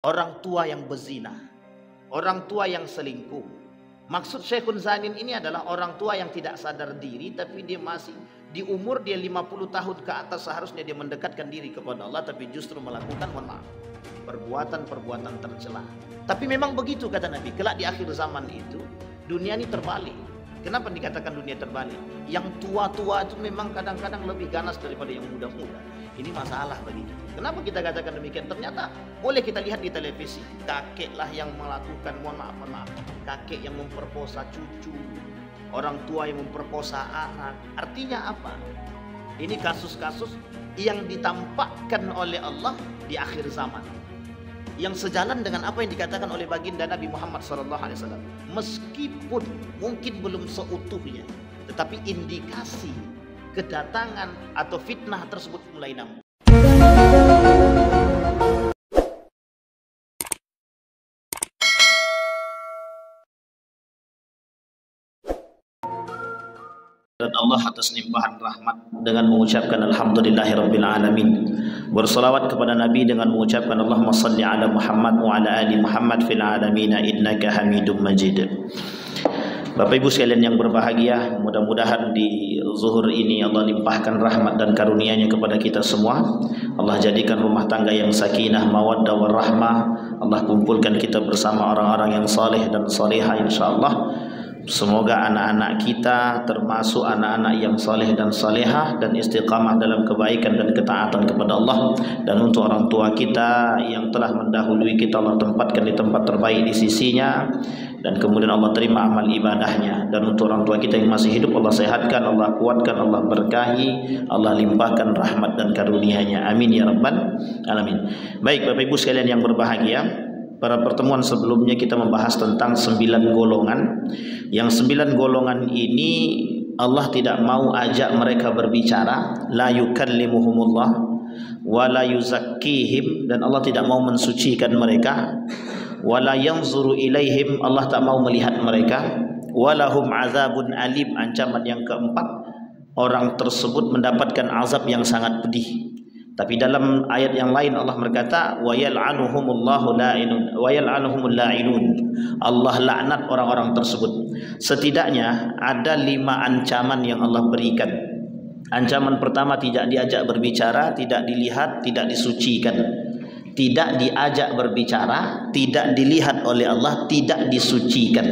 orang tua yang berzina, orang tua yang selingkuh. Maksud Syekhun Zanin ini adalah orang tua yang tidak sadar diri, tapi dia masih di umur dia 50 tahun ke atas, seharusnya dia mendekatkan diri kepada Allah, tapi justru melakukan, mohon maaf, perbuatan-perbuatan tercela. Tapi memang begitu kata Nabi, kelak di akhir zaman itu dunia ini terbalik. Kenapa dikatakan dunia terbalik? Yang tua-tua itu memang kadang-kadang lebih ganas daripada yang muda-muda. Ini masalah bagi kita. Kenapa kita katakan demikian? Ternyata boleh kita lihat di televisi, kakeklah yang melakukan, mohon maaf, kakek yang memperkosa cucu, orang tua yang memperkosa anak. Artinya apa? Ini kasus-kasus yang ditampakkan oleh Allah di akhir zaman, yang sejalan dengan apa yang dikatakan oleh baginda Nabi Muhammad SAW. Meskipun mungkin belum seutuhnya, tetapi indikasi kedatangan atau fitnah tersebut mulai nampak. Dan Allah atas limpahan rahmat dengan mengucapkan alhamdulillahirabbil alamin. Berselawat kepada Nabi dengan mengucapkan Allahumma salli ala Muhammad wa ala ali Muhammad fil alamin innaka Hamidum Majid. Bapak Ibu sekalian yang berbahagia, mudah-mudahan di zuhur ini Allah limpahkan rahmat dan karunia-Nya kepada kita semua. Allah jadikan rumah tangga yang sakinah, mawaddah warahmah. Allah kumpulkan kita bersama orang-orang yang saleh dan salihah insyaallah. Semoga anak-anak kita termasuk anak-anak yang saleh dan salehah dan istiqamah dalam kebaikan dan ketaatan kepada Allah. Dan untuk orang tua kita yang telah mendahului kita, Allah tempatkan di tempat terbaik di sisinya, dan kemudian Allah terima amal ibadahnya. Dan untuk orang tua kita yang masih hidup, Allah sehatkan, Allah kuatkan, Allah berkahi, Allah limpahkan rahmat dan karunia-Nya. Amin ya rabbal alamin. Baik Bapak Ibu sekalian yang berbahagia, pada pertemuan sebelumnya kita membahas tentang 9 golongan. Yang 9 golongan ini Allah tidak mau ajak mereka berbicara, la yukallimuhumullah wa la yuzakkihim, dan Allah tidak mau mensucikan mereka, wa la yanzuru ilaihim, Allah tak mau melihat mereka, wa lahum azabun alim, ancaman yang keempat, orang tersebut mendapatkan azab yang sangat pedih. Tapi dalam ayat yang lain Allah berkata wa yal'anuhumullahu la'inun wa yal'anuhumul la'inun, Allah laknat orang-orang tersebut. Setidaknya ada 5 ancaman yang Allah berikan. Ancaman pertama, tidak diajak berbicara, tidak dilihat, tidak disucikan. Tidak diajak berbicara, tidak dilihat oleh Allah, tidak disucikan.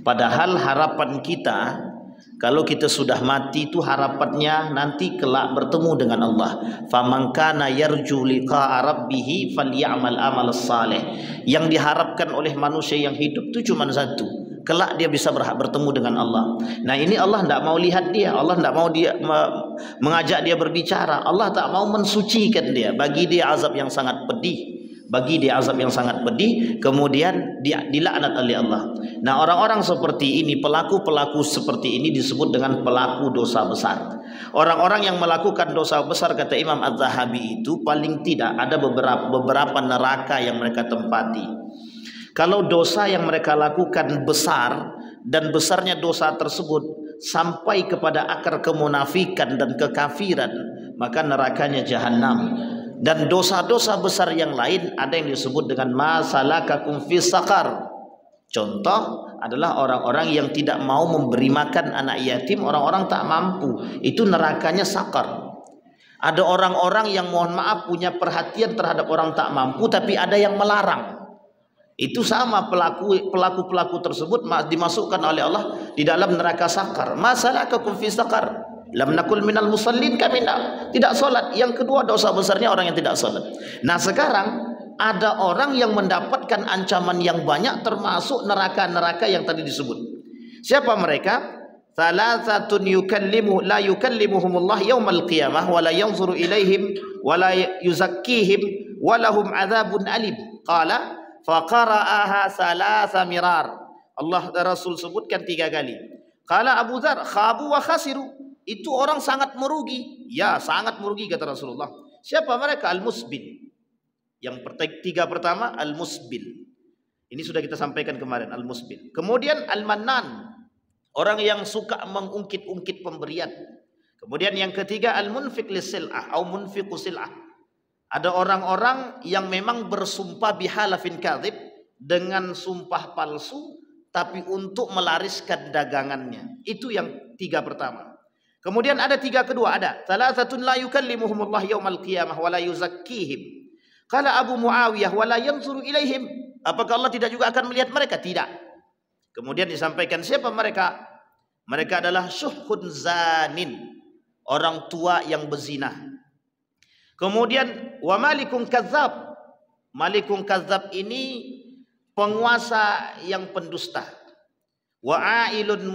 Padahal harapan kita, kalau kita sudah mati itu harapannya nanti kelak bertemu dengan Allah. Faman kana yarju liqa'a rabbih falyamal amal salih. Yang diharapkan oleh manusia yang hidup itu cuma satu, kelak dia bisa bertemu dengan Allah. Nah ini Allah tidak mau lihat dia, Allah tidak mau dia mengajak dia berbicara, Allah tak mau mensucikan dia, bagi dia azab yang sangat pedih. Bagi dia azab yang sangat pedih, kemudian dia dilaknat oleh Allah. Nah orang-orang seperti ini, pelaku-pelaku seperti ini disebut dengan pelaku dosa besar. Orang-orang yang melakukan dosa besar, kata Imam Az-Zahabi, itu paling tidak ada beberapa neraka yang mereka tempati. Kalau dosa yang mereka lakukan besar, dan besarnya dosa tersebut sampai kepada akar kemunafikan dan kekafiran, maka nerakanya Jahannam. Dan dosa-dosa besar yang lain ada yang disebut dengan masalakakum fis saqar. Contoh adalah orang-orang yang tidak mau memberi makan anak yatim, orang-orang tak mampu, itu nerakanya sakar. Ada orang-orang yang mohon maaf punya perhatian terhadap orang tak mampu, tapi ada yang melarang. Itu sama, pelaku-pelaku tersebut dimasukkan oleh Allah di dalam neraka sakar. Masalakakum fis saqar. Lam nakul minal musallin, kami tidak salat. Yang kedua, dosa besarnya orang yang tidak salat. Nah sekarang ada orang yang mendapatkan ancaman yang banyak, termasuk neraka-neraka yang tadi disebut. Siapa mereka? Thalathatun la yukallimuhumullah yaumal qiyamah wa la yanzuru ilaihim wa la yuzakkihim wa lahum adzabun alim. Qala faqara'aha thalatha mirar. Allah Rasul sebutkan 3 kali. Qala Abu Dzar khabu wa khasiru. Itu orang sangat merugi. Ya, sangat merugi kata Rasulullah. Siapa mereka? Al-musbil. Yang 3 pertama al-musbil. Ini sudah kita sampaikan kemarin, al-musbil. Kemudian al-mannan. Orang yang suka mengungkit-ungkit pemberian. Kemudian yang ketiga al-munfiq lis-sil'ah atau munfiqu sil'ah. Ada orang-orang yang memang bersumpah bihalafin kadzib, dengan sumpah palsu tapi untuk melariskan dagangannya. Itu yang tiga pertama. Kemudian ada tiga kedua, ada salasatun la yukallimuhumullah yaumal qiyamah wa la yuzakkihim. Qala Abu Muawiyah wa la yanzuru ilaihim. Apakah Allah tidak juga akan melihat mereka? Tidak. Kemudian disampaikan siapa mereka? Mereka adalah syuhun zanin, orang tua yang berzina. Kemudian wa malikun kadzab. Malikun kadzab ini penguasa yang pendusta. Wa'ailun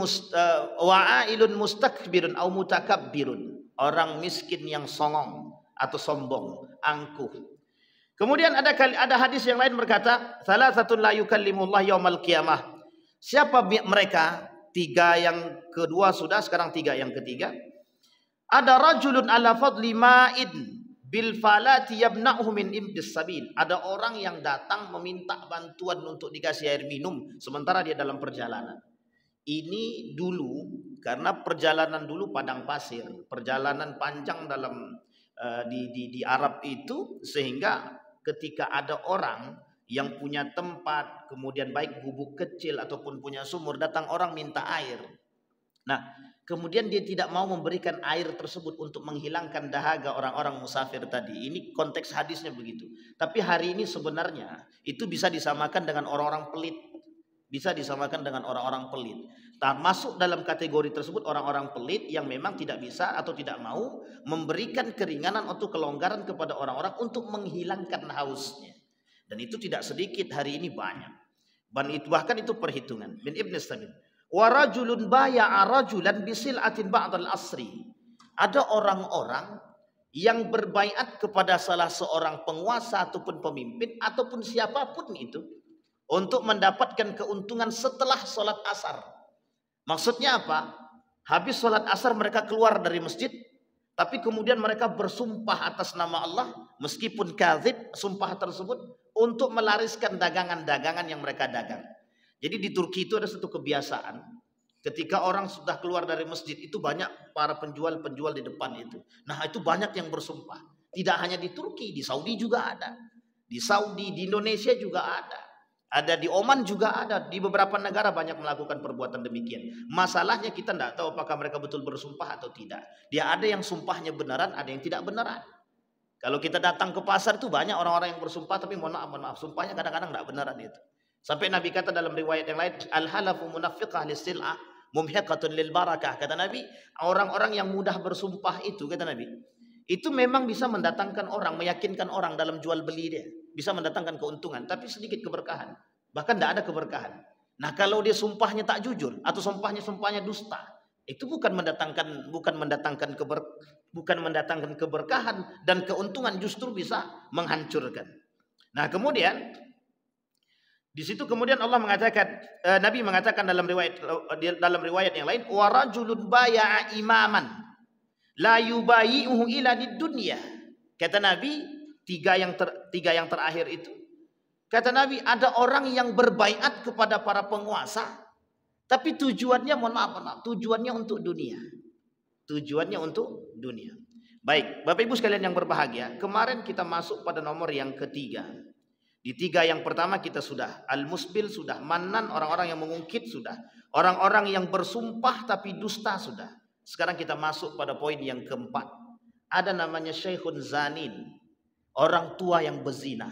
mustakbirun au mutakabbirun, orang miskin yang songong atau sombong, angkuh. Kemudian ada hadis yang lain berkata, salasatun la yukallimullah yaumal qiyamah. Siapa mereka? Tiga yang kedua sudah, sekarang tiga yang ketiga. Ada rajulun ala fadli ma'in bil falati yabna'uhu min imdis sabil. Ada orang yang datang meminta bantuan untuk dikasih air minum sementara dia dalam perjalanan. Ini dulu, karena perjalanan dulu padang pasir, perjalanan panjang dalam di Arab itu, sehingga ketika ada orang yang punya tempat, kemudian baik gubuk kecil ataupun punya sumur, datang orang minta air. Nah, kemudian dia tidak mau memberikan air tersebut untuk menghilangkan dahaga orang-orang musafir tadi. Ini konteks hadisnya begitu. Tapi hari ini sebenarnya itu bisa disamakan dengan orang-orang pelit. Bisa disamakan dengan orang-orang pelit. Masuk dalam kategori tersebut orang-orang pelit yang memang tidak bisa atau tidak mau memberikan keringanan atau kelonggaran kepada orang-orang untuk menghilangkan hausnya. Dan itu tidak sedikit, hari ini banyak. Bahkan itu perhitungan. Min Ibn Sabil. Wa rajulun baya'a rajulan bisil'atin ba'dal asri. Ada orang-orang yang berbaiat kepada salah seorang penguasa ataupun pemimpin ataupun siapapun itu untuk mendapatkan keuntungan setelah sholat asar. Maksudnya apa? Habis sholat asar mereka keluar dari masjid, tapi kemudian mereka bersumpah atas nama Allah, meskipun kadzib sumpah tersebut, untuk melariskan dagangan-dagangan yang mereka dagang. Jadi di Turki itu ada satu kebiasaan, ketika orang sudah keluar dari masjid itu banyak para penjual-penjual di depan itu. Nah itu banyak yang bersumpah. Tidak hanya di Turki, di Saudi juga ada. Di Saudi, di Indonesia juga ada. Ada di Oman juga ada. Di beberapa negara banyak melakukan perbuatan demikian. Masalahnya kita tidak tahu apakah mereka betul bersumpah atau tidak. Dia ada yang sumpahnya beneran, ada yang tidak beneran. Kalau kita datang ke pasar itu banyak orang-orang yang bersumpah, tapi mohon maaf, sumpahnya kadang-kadang tidak beneran itu. Sampai Nabi kata dalam riwayat yang lain, al-halafu munafiqah lis-sil'ah mumhiqatun lil barakah. Kata Nabi, orang-orang yang mudah bersumpah itu, kata Nabi, itu memang bisa mendatangkan orang, meyakinkan orang dalam jual beli dia, bisa mendatangkan keuntungan, tapi sedikit keberkahan, bahkan tidak ada keberkahan. Nah kalau dia sumpahnya tak jujur atau sumpahnya dusta, itu bukan mendatangkan keberkahan dan keuntungan, justru bisa menghancurkan. Nah kemudian di situ kemudian Allah mengatakan, Nabi mengatakan dalam riwayat yang lain, wa rajulun baya'a imaman la yubayi'uhu ila di dunya. Kata Nabi, tiga yang terakhir itu, kata Nabi, ada orang yang berbaiat kepada para penguasa, tapi tujuannya mohon maaf, tujuannya untuk dunia. Tujuannya untuk dunia. Baik, Bapak Ibu sekalian yang berbahagia, kemarin kita masuk pada nomor yang ketiga. Di tiga yang pertama kita sudah, al-musbil sudah, mannan orang-orang yang mengungkit sudah, orang-orang yang bersumpah tapi dusta sudah. Sekarang kita masuk pada poin yang keempat. Ada namanya syekhun zanin, orang tua yang berzina,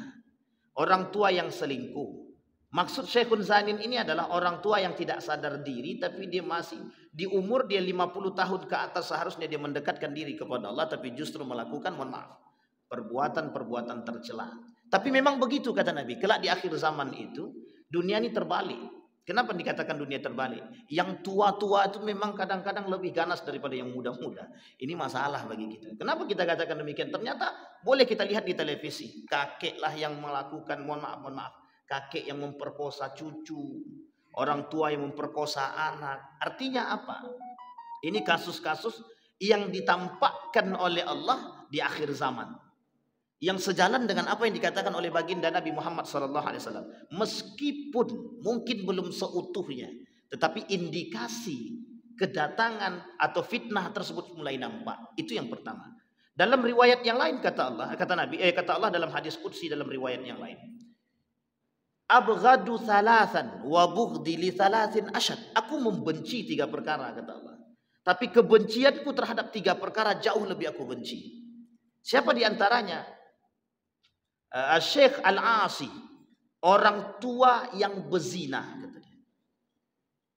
orang tua yang selingkuh. Maksud syekhun zanin ini adalah orang tua yang tidak sadar diri, tapi dia masih di umur dia 50 tahun ke atas, seharusnya dia mendekatkan diri kepada Allah, tapi justru melakukan, mohon maaf, perbuatan-perbuatan tercela. Tapi memang begitu kata Nabi, kelak di akhir zaman itu dunia ini terbalik. Kenapa dikatakan dunia terbalik? Yang tua-tua itu memang kadang-kadang lebih ganas daripada yang muda-muda. Ini masalah bagi kita. Kenapa kita katakan demikian? Ternyata boleh kita lihat di televisi, kakeklah yang melakukan, mohon maaf, kakek yang memperkosa cucu, orang tua yang memperkosa anak. Artinya apa? Ini kasus-kasus yang ditampakkan oleh Allah di akhir zaman, yang sejalan dengan apa yang dikatakan oleh baginda Nabi Muhammad SAW. Meskipun mungkin belum seutuhnya, tetapi indikasi kedatangan atau fitnah tersebut mulai nampak. Itu yang pertama. Dalam riwayat yang lain kata Allah dalam hadis qudsi dalam riwayat yang lain. Abghadu thalathan wa bughdi li thalathin ashad. Aku membenci 3 perkara kata Allah. Tapi kebencianku terhadap 3 perkara jauh lebih aku benci. Siapa di antaranya? Syekh Al-Asi, orang tua yang berzina.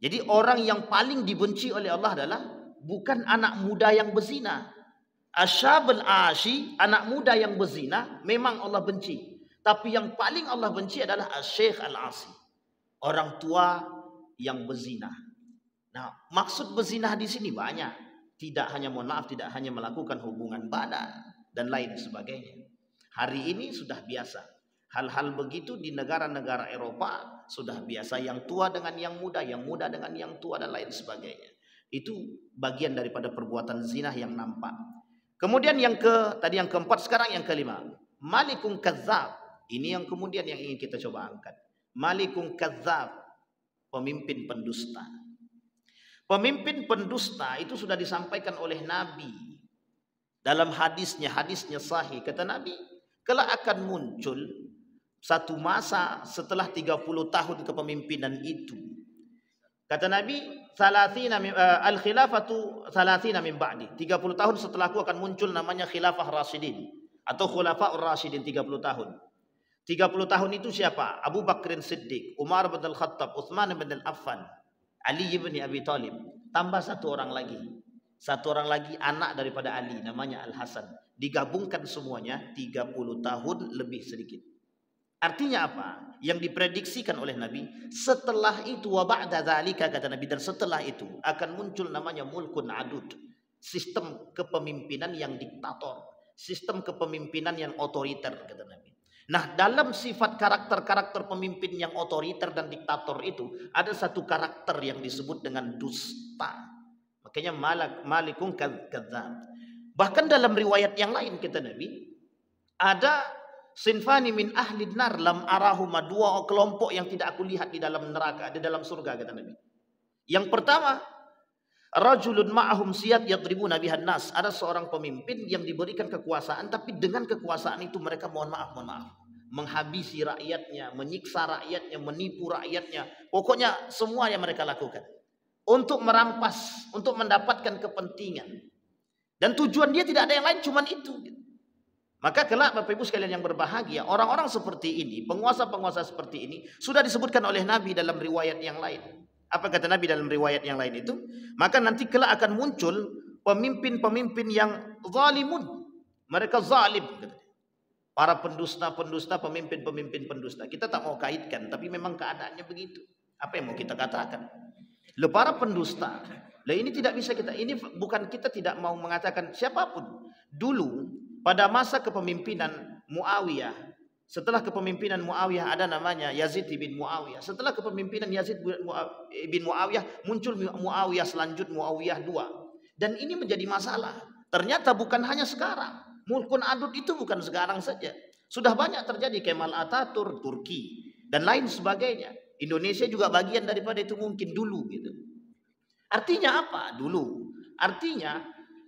Jadi orang yang paling dibenci oleh Allah adalah bukan anak muda yang berzina. Asyab al-ashi, anak muda yang berzina, memang Allah benci. Tapi yang paling Allah benci adalah Syekh Al-Asi, orang tua yang berzina. Nah, maksud berzina di sini banyak. Tidak hanya, mohon maaf, tidak hanya melakukan hubungan badan dan lain sebagainya. Hari ini sudah biasa. Hal-hal begitu di negara-negara Eropa sudah biasa. Yang tua dengan yang muda dengan yang tua dan lain sebagainya. Itu bagian daripada perbuatan zina yang nampak. Kemudian tadi yang keempat, sekarang yang kelima. Malikun kadzab. Ini yang kemudian yang ingin kita coba angkat. Malikun kadzab, pemimpin pendusta. Pemimpin pendusta itu sudah disampaikan oleh Nabi dalam hadisnya sahih. Kata Nabi, kelak akan muncul satu masa setelah 30 tahun kepemimpinan itu. Kata Nabi, al-khilafatu 30 min ba'di. 30 tahun setelahku akan muncul namanya khilafah Rasyidin atau khulafaur Rasyidin, 30 tahun. 30 tahun itu siapa? Abu Bakrin Siddiq, Umar bin Al-Khattab, Utsman bin Affan, Ali bin Abi Thalib. Tambah satu orang lagi anak daripada Ali, namanya Al-Hasan. Digabungkan semuanya 30 tahun lebih sedikit. Artinya apa? Yang diprediksikan oleh Nabi, setelah itu wa ba'da dzalika, kata Nabi, dan setelah itu akan muncul namanya mulkun adud, sistem kepemimpinan yang diktator, sistem kepemimpinan yang otoriter, kata Nabi. Nah, dalam sifat karakter pemimpin yang otoriter dan diktator itu ada satu karakter yang disebut dengan dusta. Makanya malikun kadzab. Bahkan dalam riwayat yang lain kata Nabi, ada sinfani min ahli nar lam arahuma, 2 kelompok yang tidak aku lihat di dalam neraka, di dalam surga, kata Nabi. Yang pertama, rajulun ma'ahum siyat yadribuna bihan nas. Ada seorang pemimpin yang diberikan kekuasaan, tapi dengan kekuasaan itu mereka mohon maaf menghabisi rakyatnya, menyiksa rakyatnya, menipu rakyatnya. Pokoknya semua yang mereka lakukan untuk merampas, untuk mendapatkan kepentingan. Dan tujuan dia tidak ada yang lain, cuman itu. Maka kelak Bapak Ibu sekalian yang berbahagia, orang-orang seperti ini, penguasa-penguasa seperti ini sudah disebutkan oleh Nabi dalam riwayat yang lain. Apa kata Nabi dalam riwayat yang lain itu? Maka nanti kelak akan muncul pemimpin-pemimpin yang zalimun. Mereka zalim. Para pendusta-pendusta, pemimpin-pemimpin pendusta. Kita tak mau kaitkan, tapi memang keadaannya begitu. Apa yang mau kita katakan? Para pendusta. Ini tidak bisa ini bukan kita tidak mau mengatakan siapapun. Dulu pada masa kepemimpinan Muawiyah, setelah kepemimpinan Muawiyah ada namanya Yazid bin Muawiyah. Setelah kepemimpinan Yazid bin Muawiyah muncul Muawiyah selanjutnya, Muawiyah II. Dan ini menjadi masalah. Ternyata bukan hanya sekarang. Mulkun adud itu bukan sekarang saja. Sudah banyak terjadi. Kemal Atatürk, Turki dan lain sebagainya. Indonesia juga bagian daripada itu mungkin dulu gitu. Artinya apa? Dulu. Artinya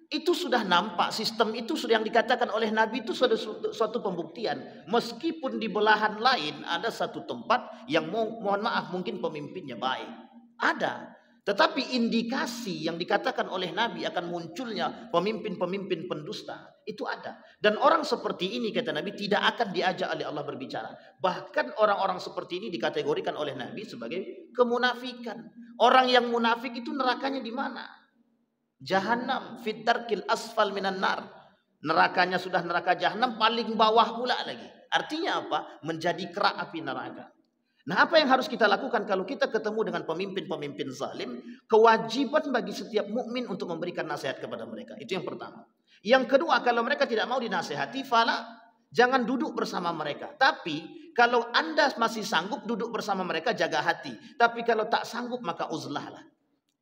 itu sudah nampak, sistem itu sudah yang dikatakan oleh Nabi itu sudah suatu pembuktian. Meskipun di belahan lain ada satu tempat yang mohon maaf mungkin pemimpinnya baik. Ada. Tetapi indikasi yang dikatakan oleh Nabi akan munculnya pemimpin-pemimpin pendusta itu ada. Dan orang seperti ini kata Nabi tidak akan diajak oleh Allah berbicara. Bahkan orang-orang seperti ini dikategorikan oleh Nabi sebagai kemunafikan. Orang yang munafik itu nerakanya di mana? Jahannam, fitarkil asfal minan nar. Nerakanya sudah neraka Jahannam, paling bawah pula lagi. Artinya apa? Menjadi kerak api neraka. Nah, apa yang harus kita lakukan kalau kita ketemu dengan pemimpin-pemimpin zalim? Kewajiban bagi setiap mukmin untuk memberikan nasihat kepada mereka. Itu yang pertama. Yang kedua, kalau mereka tidak mau dinasihati, fala, jangan duduk bersama mereka. Tapi kalau Anda masih sanggup duduk bersama mereka, jaga hati. Tapi kalau tak sanggup, maka uzlahlah.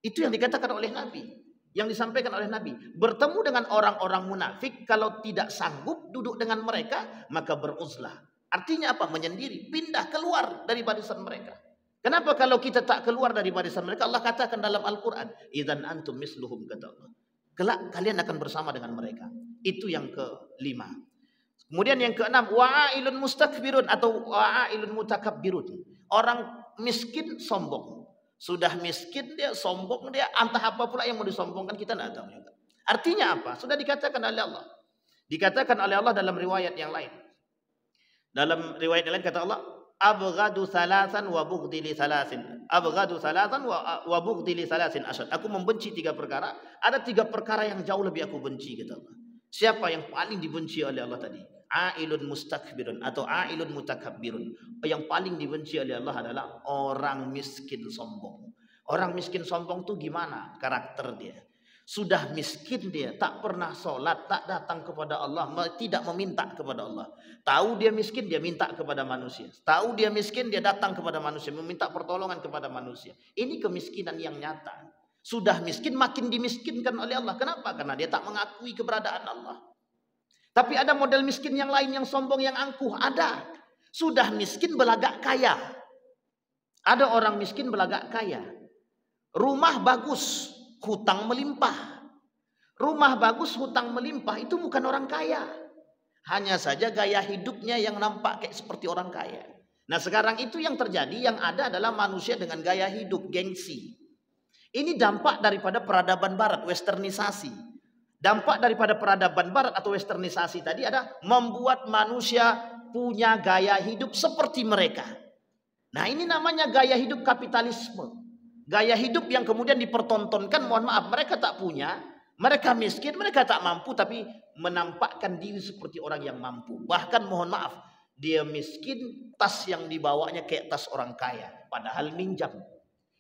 Itu yang dikatakan oleh Nabi. Yang disampaikan oleh Nabi. Bertemu dengan orang-orang munafik, kalau tidak sanggup duduk dengan mereka, maka beruzlah. Artinya apa? Menyendiri, pindah, keluar dari barisan mereka. Kenapa kalau kita tak keluar dari barisan mereka? Allah katakan dalam Al-Quran, idzan antum misluhum, kata Allah. Kelak kalian akan bersama dengan mereka. Itu yang kelima. Kemudian yang keenam, wa'ailun mustakbirun atau wa'ailun mutakabbirun. Orang miskin sombong. Sudah miskin dia, sombong dia, entah apa pula yang mau disombongkan kita tidak tahu juga. Artinya apa? Sudah dikatakan oleh Allah. Dikatakan oleh Allah dalam riwayat yang lain. Dalam riwayat yang lain kata Allah, abghadu salasan wa bughdi li salasin. Abghadu salasan wa bughdi li salasin asyad. Aku membenci 3 perkara. Ada 3 perkara yang jauh lebih aku benci, kata Allah. Siapa yang paling dibenci oleh Allah tadi? Ailun mustakbirun atau ailun mutakabbirun. Yang paling dibenci oleh Allah adalah orang miskin sombong. Orang miskin sombong tuh gimana karakter dia? Sudah miskin dia, tak pernah sholat, tak datang kepada Allah, tidak meminta kepada Allah. Tahu dia miskin, dia minta kepada manusia. Tahu dia miskin, dia datang kepada manusia, meminta pertolongan kepada manusia. Ini kemiskinan yang nyata. Sudah miskin, makin dimiskinkan oleh Allah. Kenapa? Karena dia tak mengakui keberadaan Allah. Tapi ada model miskin yang lain, yang sombong, yang angkuh. Ada. Sudah miskin belagak kaya. Ada orang miskin belagak kaya. Rumah bagus, hutang melimpah. Rumah bagus, hutang melimpah, itu bukan orang kaya. Hanya saja gaya hidupnya yang nampak kayak seperti orang kaya. Nah sekarang itu yang terjadi, yang ada adalah manusia dengan gaya hidup, gengsi. Ini dampak daripada peradaban barat, westernisasi. Dampak daripada peradaban barat atau westernisasi tadi ada membuat manusia punya gaya hidup seperti mereka. Nah ini namanya gaya hidup kapitalisme. Gaya hidup yang kemudian dipertontonkan, mohon maaf, mereka tak punya, mereka miskin, mereka tak mampu, tapi menampakkan diri seperti orang yang mampu. Bahkan mohon maaf, dia miskin, tas yang dibawanya kayak tas orang kaya, padahal minjam.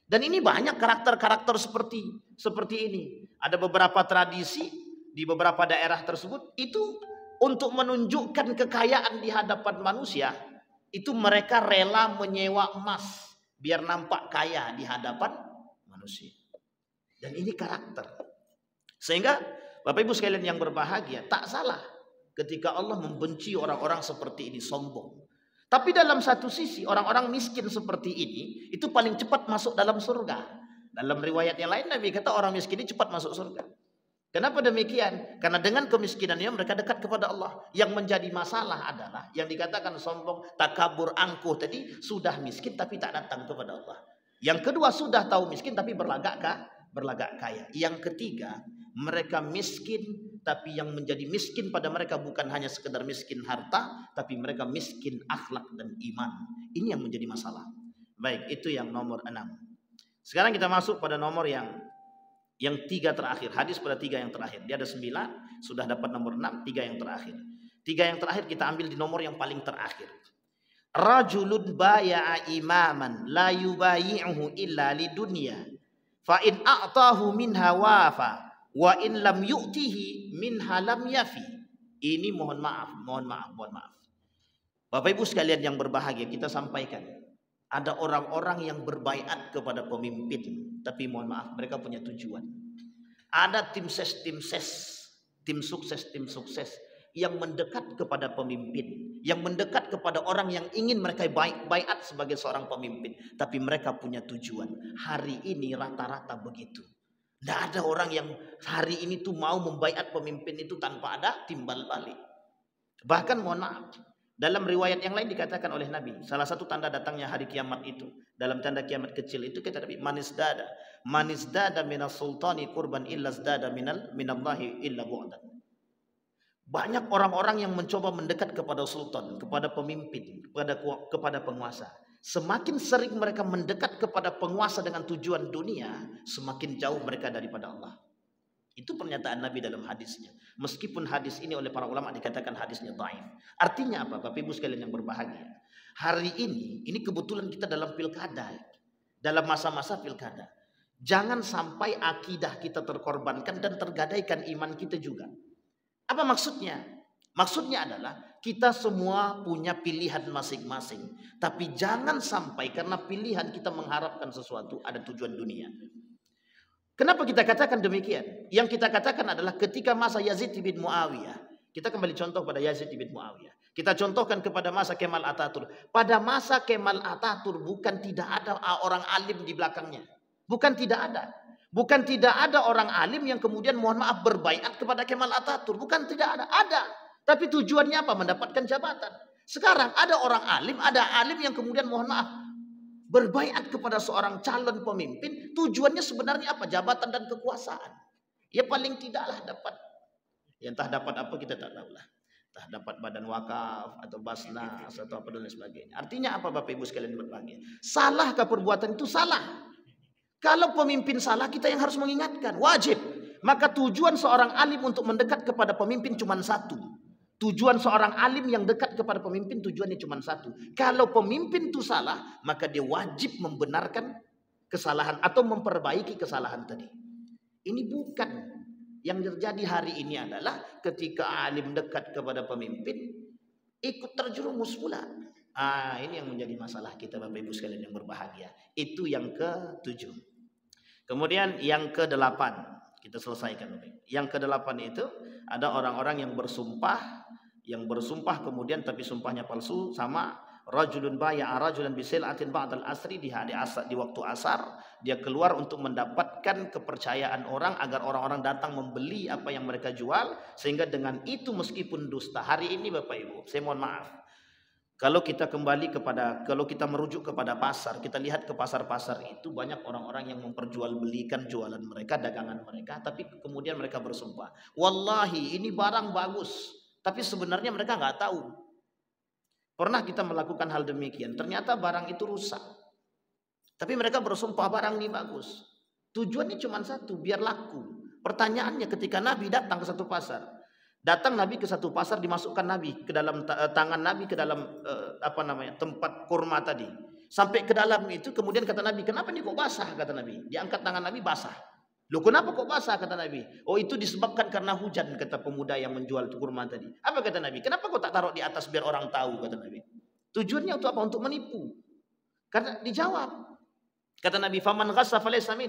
Dan ini banyak karakter-karakter seperti ini. Ada beberapa tradisi di beberapa daerah tersebut, itu untuk menunjukkan kekayaan di hadapan manusia, itu mereka rela menyewa emas biar nampak kaya di hadapan manusia. Dan ini karakter. Sehingga Bapak Ibu sekalian yang berbahagia, tak salah ketika Allah membenci orang-orang seperti ini, sombong. Tapi dalam satu sisi orang-orang miskin seperti ini itu paling cepat masuk dalam surga. Dalam riwayat yang lain Nabi kata orang miskin ini cepat masuk surga. Kenapa demikian? Karena dengan kemiskinannya mereka dekat kepada Allah. Yang menjadi masalah adalah yang dikatakan sombong, takabur, angkuh tadi, sudah miskin tapi tak datang kepada Allah. Yang kedua sudah tahu miskin tapi berlagak kaya. Yang ketiga, mereka miskin tapi yang menjadi miskin pada mereka bukan hanya sekedar miskin harta, tapi mereka miskin akhlak dan iman. Ini yang menjadi masalah. Baik, itu yang nomor 6. Sekarang kita masuk pada nomor yang 3 terakhir, hadis pada 3 yang terakhir. Dia ada 9, sudah dapat nomor 6, 3 yang terakhir. 3 yang terakhir kita ambil di nomor yang paling terakhir. Rajulun baya'a imaman la yubayi'uhu illa lidunya fa in a'tahu minha wafa wa in lam yu'tihi minha lam yafi. Ini mohon maaf. Bapak Ibu sekalian yang berbahagia, kita sampaikan. Ada orang-orang yang berbaiat kepada pemimpin, tapi mohon maaf, mereka punya tujuan. Ada tim sukses yang mendekat kepada pemimpin, yang mendekat kepada orang yang ingin mereka baiat sebagai seorang pemimpin, tapi mereka punya tujuan. Hari ini rata-rata begitu. Tidak ada orang yang hari ini tuh mau membaiat pemimpin itu tanpa ada timbal balik. Bahkan mohon maaf, dalam riwayat yang lain dikatakan oleh Nabi, salah satu tanda datangnya hari kiamat itu, dalam tanda kiamat kecil itu kata Nabi, manisdada minas sultani kurban illa zdada minallahi illa bu'dan. Banyak orang-orang yang mencoba mendekat kepada sultan, kepada pemimpin, kepada penguasa. Semakin sering mereka mendekat kepada penguasa dengan tujuan dunia, semakin jauh mereka daripada Allah. Itu pernyataan Nabi dalam hadisnya. Meskipun hadis ini oleh para ulama dikatakan hadisnya dhaif. Artinya apa? Bapak Ibu sekalian yang berbahagia. Hari ini kebetulan kita dalam pilkada. Dalam masa-masa pilkada. Jangan sampai akidah kita terkorbankan dan tergadaikan iman kita juga. Apa maksudnya? Maksudnya adalah kita semua punya pilihan masing-masing. Tapi jangan sampai karena pilihan kita mengharapkan sesuatu ada tujuan dunia. Kenapa kita katakan demikian? Yang kita katakan adalah ketika masa Yazid bin Muawiyah. Kita kembali contoh pada Yazid bin Muawiyah. Kita contohkan kepada masa Kemal Atatürk. Pada masa Kemal Atatürk bukan tidak ada orang alim di belakangnya. Bukan tidak ada. Bukan tidak ada orang alim yang kemudian mohon maaf berbaiat kepada Kemal Atatürk. Bukan tidak ada. Ada. Tapi tujuannya apa? Mendapatkan jabatan. Sekarang ada orang alim, ada alim yang kemudian mohon maaf berbaiat kepada seorang calon pemimpin. Tujuannya sebenarnya apa? Jabatan dan kekuasaan. Ya paling tidaklah dapat. Ya entah dapat apa kita tak tahu lah. Entah dapat badan wakaf atau basnas atau apa dan lain sebagainya. Artinya apa Bapak Ibu sekalian berbahagia? Salahkah perbuatan itu? Salah. Kalau pemimpin salah, kita yang harus mengingatkan. Wajib. Maka tujuan seorang alim untuk mendekat kepada pemimpin cuma satu. Tujuan seorang alim yang dekat kepada pemimpin tujuannya cuma satu. Kalau pemimpin itu salah, maka dia wajib membenarkan kesalahan atau memperbaiki kesalahan tadi. Ini bukan. Yang terjadi hari ini adalah ketika alim dekat kepada pemimpin, ikut terjerumus pula. Ini yang menjadi masalah kita Bapak Ibu sekalian yang berbahagia. Itu yang ke-7. Kemudian yang ke-8 kita selesaikan. Yang ke-8 itu ada orang-orang yang bersumpah kemudian tapi sumpahnya palsu, sama rajulun baya'a rajulan bisil'atin ba'dal asri di waktu asar, dia keluar untuk mendapatkan kepercayaan orang agar orang-orang datang membeli apa yang mereka jual, sehingga dengan itu meskipun dusta. Hari ini Bapak Ibu, saya mohon maaf, kalau kita merujuk kepada pasar, kita lihat ke pasar-pasar itu banyak orang-orang yang memperjualbelikan jualan mereka, dagangan mereka, tapi kemudian mereka bersumpah, wallahi ini barang bagus, tapi sebenarnya mereka nggak tahu. Pernah kita melakukan hal demikian, ternyata barang itu rusak, tapi mereka bersumpah barang ini bagus. Tujuannya cuma satu, biar laku. Pertanyaannya ketika Nabi datang ke satu pasar, dimasukkan Nabi ke dalam tangan Nabi ke dalam tempat kurma tadi. Sampai ke dalam itu kemudian kata Nabi, "Kenapa ini kok basah?" kata Nabi. Diangkat tangan Nabi, basah. "Loh, kenapa kok basah?" kata Nabi. "Oh, itu disebabkan karena hujan," kata pemuda yang menjual kurma tadi. Apa kata Nabi? "Kenapa kok tak taruh di atas biar orang tahu?" kata Nabi. Tujuannya untuk apa? Untuk menipu. Karena dijawab. Kata Nabi, "Faman ghassa falaysa min."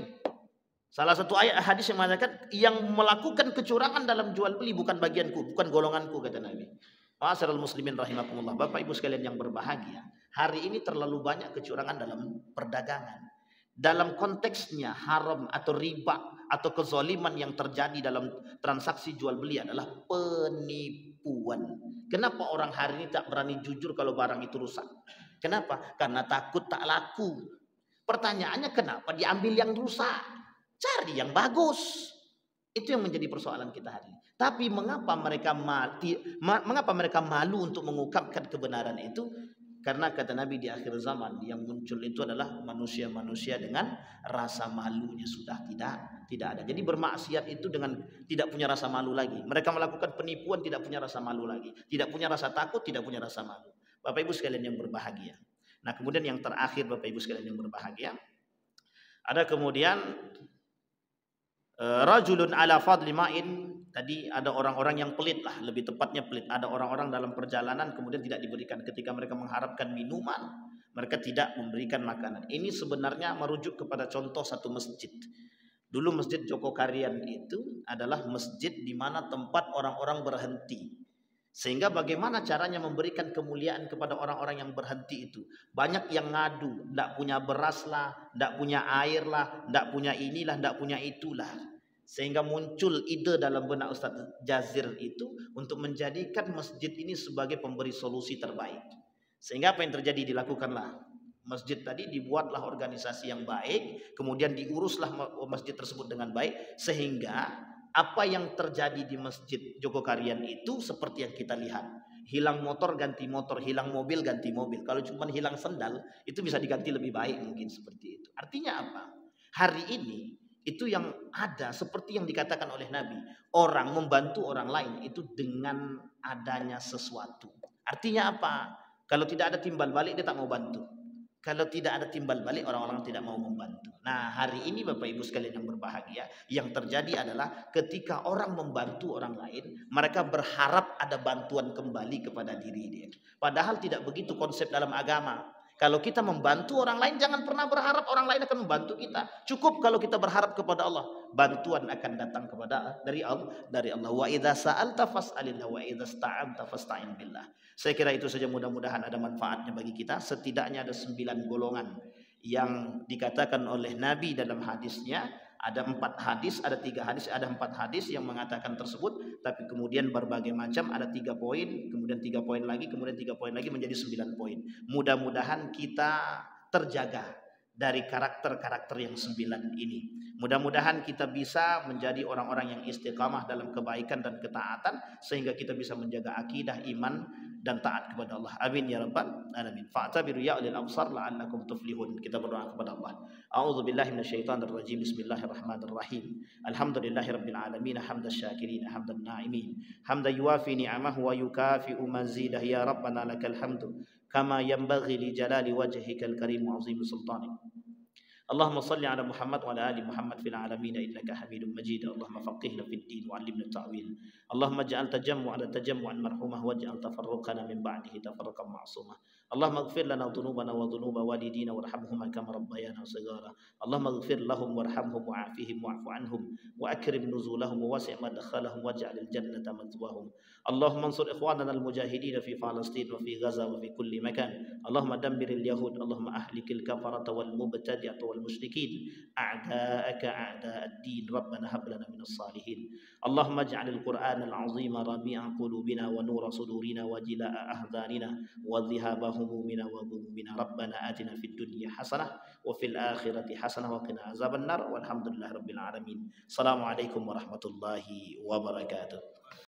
Salah satu ayat hadis yang mengatakan yang melakukan kecurangan dalam jual beli bukan bagianku, bukan golonganku, kata Nabi. Ma'asyiral muslimin rahimakumullah. Bapak Ibu sekalian yang berbahagia, hari ini terlalu banyak kecurangan dalam perdagangan. Dalam konteksnya haram atau riba atau kezaliman yang terjadi dalam transaksi jual beli adalah penipuan. Kenapa orang hari ini tak berani jujur kalau barang itu rusak? Kenapa? Karena takut tak laku. Pertanyaannya, kenapa diambil yang rusak? Cari yang bagus. Itu yang menjadi persoalan kita hari ini. Tapi mengapa mereka malu untuk mengungkapkan kebenaran itu? Karena kata Nabi di akhir zaman yang muncul itu adalah manusia-manusia dengan rasa malunya sudah tidak ada. Jadi bermaksiat itu dengan tidak punya rasa malu lagi. Mereka melakukan penipuan tidak punya rasa malu lagi. Tidak punya rasa takut, tidak punya rasa malu. Bapak Ibu sekalian yang berbahagia. Nah, kemudian yang terakhir Bapak Ibu sekalian yang berbahagia, ada kemudian rajulun ala fadli ma'in. Tadi ada orang-orang yang pelit lah, lebih tepatnya pelit. Ada orang-orang dalam perjalanan kemudian tidak diberikan. Ketika mereka mengharapkan minuman, mereka tidak memberikan makanan. Ini sebenarnya merujuk kepada contoh satu masjid. Dulu Masjid Jogokarian itu adalah masjid di mana tempat orang-orang berhenti. Sehingga bagaimana caranya memberikan kemuliaan kepada orang-orang yang berhenti itu? Banyak yang ngadu, tidak punya beras lah, tidak punya air lah, tidak punya inilah, tidak punya itulah. Sehingga muncul ide dalam benak Ustaz Jazir itu untuk menjadikan masjid ini sebagai pemberi solusi terbaik. Sehingga apa yang terjadi? Dilakukanlah masjid tadi, dibuatlah organisasi yang baik, kemudian diuruslah masjid tersebut dengan baik, sehingga apa yang terjadi di Masjid Jogokarian itu seperti yang kita lihat. Hilang motor ganti motor, hilang mobil ganti mobil. Kalau cuma hilang sendal itu bisa diganti lebih baik mungkin seperti itu. Artinya apa? Hari ini itu yang ada seperti yang dikatakan oleh Nabi. Orang membantu orang lain itu dengan adanya sesuatu. Artinya apa? Kalau tidak ada timbal balik dia tak mau bantu. Kalau tidak ada timbal balik orang-orang tidak mau membantu. Nah, hari ini Bapak Ibu sekalian yang berbahagia, yang terjadi adalah ketika orang membantu orang lain, mereka berharap ada bantuan kembali kepada diri dia. Padahal tidak begitu konsep dalam agama. Kalau kita membantu orang lain, jangan pernah berharap orang lain akan membantu kita. Cukup kalau kita berharap kepada Allah, bantuan akan datang dari Allah. Wa idza sa'alta fas'alillah wa idza sta'anta fasta'in billah. Saya kira itu saja, mudah-mudahan ada manfaatnya bagi kita. Setidaknya ada 9 golongan yang dikatakan oleh Nabi dalam hadisnya. Ada 4 hadis, ada 3 hadis, ada 4 hadis yang mengatakan tersebut, tapi kemudian berbagai macam, ada 3 poin, kemudian 3 poin lagi, kemudian 3 poin lagi, menjadi 9 poin. Mudah-mudahan kita terjaga dari karakter-karakter yang 9 ini. Mudah-mudahan kita bisa menjadi orang-orang yang istiqamah dalam kebaikan dan ketaatan, sehingga kita bisa menjaga akidah, iman, dan taat kepada Allah. Amin ya rabbal alamin. Fa'tabiru ya ulil absar la'allakum tuflihun. Kita berdoa kepada Allah. A'udzu billahi minasyaitonir rajim. Bismillahirrahmanirrahim. Alhamdulillahirabbil alamin, hamdasy syakirin, hamdan na'imin, hamdan yuwafi ni'amahu wa yukafi'u mazidah. Ya rabbana lakal hamdu kama yanbaghi li jalali wajhikal karim wa 'azimi sultanik. اللهم صل على محمد وعلى ال محمد في العالمين انك حميد مجيد. اللهم فقهنا في الدين وعلمنا التاويل. اللهم اجعل تجمعنا تجمعا مرحوما واجعل تفرقنا من بعده تفرقا معصوما. اللهم اغفر لنا ذنوبنا وذنوب والدينا وارحمهما كما ربيانا صغارا. اللهم اغفر لهم وارحمهم وعافهم واعف عنهم واكرم نزولهم ووسع مدخلهم واجعل الجنه مثواهم. اللهم انصر اخواننا المجاهدين في فلسطين وفي غزه وفي كل مكان. اللهم دمر اليهود. اللهم اهلك الكفره والمبتدعه والمشركين أعداءك أعداء الدين. ربنا هب لنا من الصالحين. اللهم اجعل القرآن العظيم ربيع قلوبنا ونور صدورنا وجلاء أحزاننا وذهاب همومنا وغمومنا. ربنا آتنا في الدنيا حسنة وفي الآخرة حسنة وقنا عذاب النار والحمد لله رب العالمين. السلام عليكم ورحمة الله وبركاته.